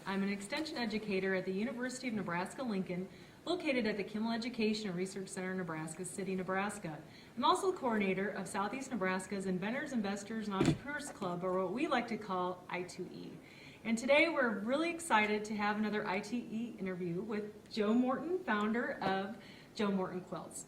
I'm an extension educator at the University of Nebraska-Lincoln, located at the Kimmel Education and Research Center in Nebraska City, Nebraska. I'm also the coordinator of Southeast Nebraska's Inventors, Investors, and Entrepreneurs Club, or what we like to call I2E. And today we're really excited to have another I2E interview with Jo Morton, founder of Jo Morton Quilts.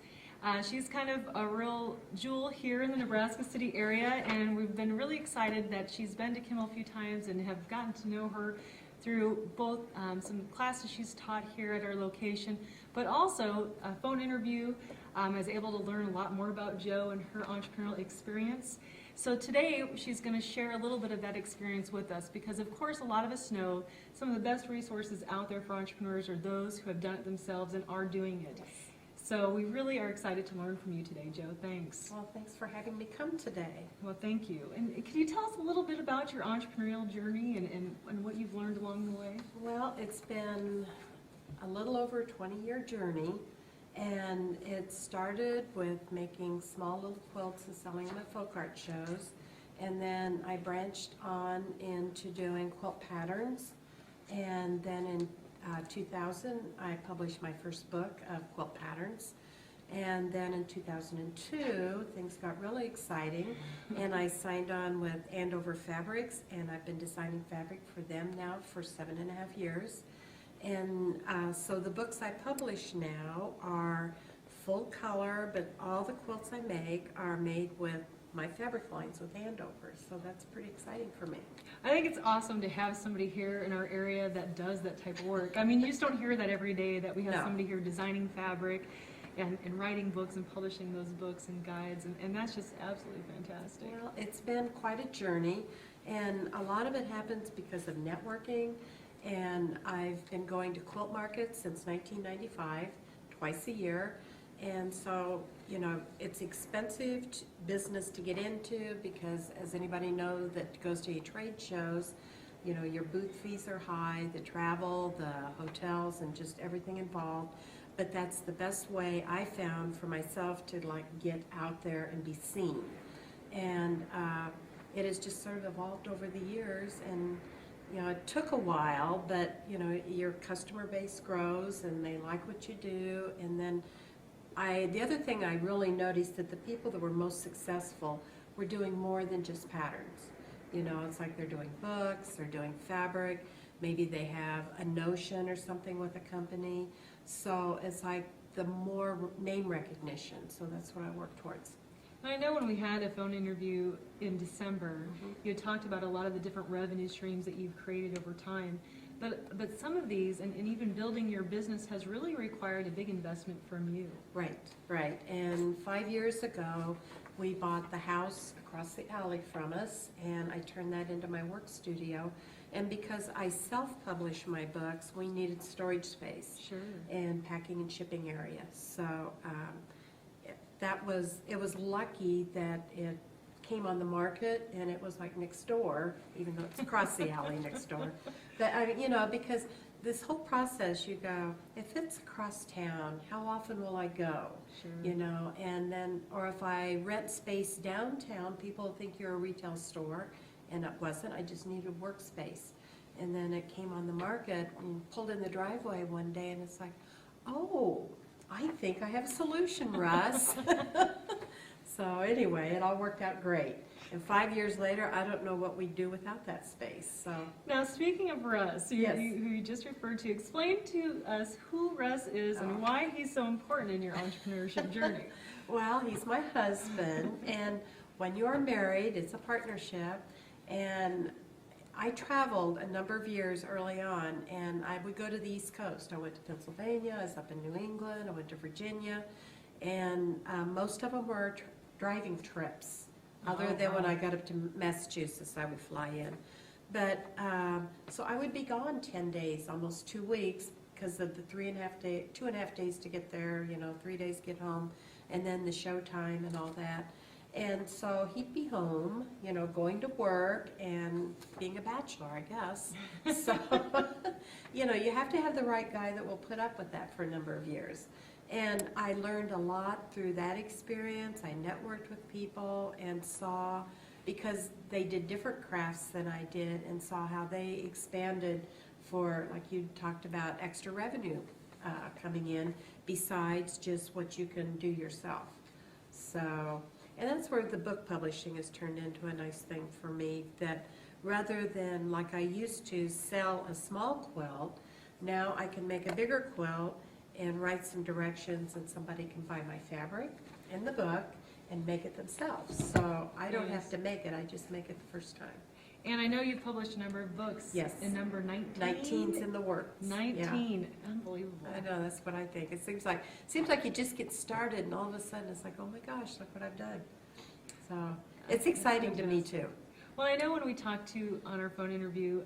She's kind of a real jewel here in the Nebraska City area, and we've been really excited that she's been to Kimmel a few times and have gotten to know her through both some classes she's taught here at our location, but also a phone interview. I was able to learn a lot more about Jo and her entrepreneurial experience. So today she's going to share a little bit of that experience with us, because of course a lot of us know some of the best resources out there for entrepreneurs are those who have done it themselves and are doing it. So we really are excited to learn from you today, Jo. Thanks. Well, thanks for having me come today. Well, thank you. And can you tell us a little bit about your entrepreneurial journey and what you've learned along the way? Well, it's been a little over a 20-year journey, and it started with making small little quilts and selling them at folk art shows, and then I branched on into doing quilt patterns, and then in 2000, I published my first book of quilt patterns, and then in 2002, things got really exciting, and I signed on with Andover Fabrics, and I've been designing fabric for them now for 7.5 years. And so the books I publish now are full color, but all the quilts I make are made with my fabric lines with Andover, so that's pretty exciting for me. I think it's awesome to have somebody here in our area that does that type of work. I mean, you just don't hear that every day, that we have somebody here designing fabric and writing books and publishing those books and guides, and that's just absolutely fantastic. Well, it's been quite a journey, and a lot of it happens because of networking, and I've been going to quilt markets since 1995, twice a year. And so, you know, it's expensive business to get into, because as anybody knows that goes to trade shows, you know, your booth fees are high, the travel, the hotels, and just everything involved. But that's the best way I found for myself to like get out there and be seen. And it has just sort of evolved over the years, and you know, it took a while, but you know, your customer base grows and they like what you do. And then the other thing I really noticed, that the people that were most successful were doing more than just patterns. You know, it's like they're doing books, they're doing fabric, maybe they have a notion or something with a company. So it's like the more name recognition, so that's what I work towards. I know when we had a phone interview in December, you had talked about a lot of the different revenue streams that you've created over time. But some of these, and even building your business, has really required a big investment from you. Right, right. And 5 years ago, we bought the house across the alley from us, and I turned that into my work studio. And because I self-publish my books, we needed storage space. Sure. And packing and shipping area. So it was lucky that it came on the market, and it was like next door, even though it's across the alley next door. But you know, because this whole process, you go, if it's across town, how often will I go? Sure. You know, and then, or if I rent space downtown, people think you're a retail store, and it wasn't. I just needed workspace. And then it came on the market and pulled in the driveway one day, and it's like, oh, I think I have a solution, Russ. So anyway, it all worked out great. And 5 years later, I don't know what we'd do without that space. So now, speaking of Russ, who you just referred to, explain to us who Russ is and why he's so important in your entrepreneurship journey. Well, he's my husband, and when you are married, it's a partnership. And I traveled a number of years early on, and I would go to the East Coast. I went to Pennsylvania, I was up in New England, I went to Virginia, and most of them were driving trips. Other than when I got up to Massachusetts, I would fly in. But so I would be gone 10 days, almost 2 weeks, because of the 2.5 days to get there, you know, 3 days to get home, and then the show time and all that. And so he'd be home, you know, going to work and being a bachelor, I guess. So, you know, you have to have the right guy that will put up with that for a number of years. And I learned a lot through that experience. I networked with people and saw, because they did different crafts than I did and saw how they expanded for, like you talked about, extra revenue coming in besides just what you can do yourself. So, and that's where the book publishing has turned into a nice thing for me, that rather than like I used to sell a small quilt, now I can make a bigger quilt and write some directions, and somebody can buy my fabric and the book and make it themselves. So I don't have to make it, I just make it the first time. And I know you've published a number of books. Yes. In number 19? 19's in the works. 19, unbelievable. I know, that's what I think. It seems like you just get started and all of a sudden it's like, oh my gosh, look what I've done. So it's exciting to me too. Well, I know when we talked to on our phone interview,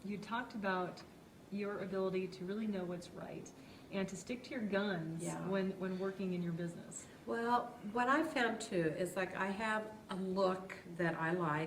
you talked about your ability to really know what's right and to stick to your guns Yeah. when working in your business. Well, what I found too is like I have a look that I like,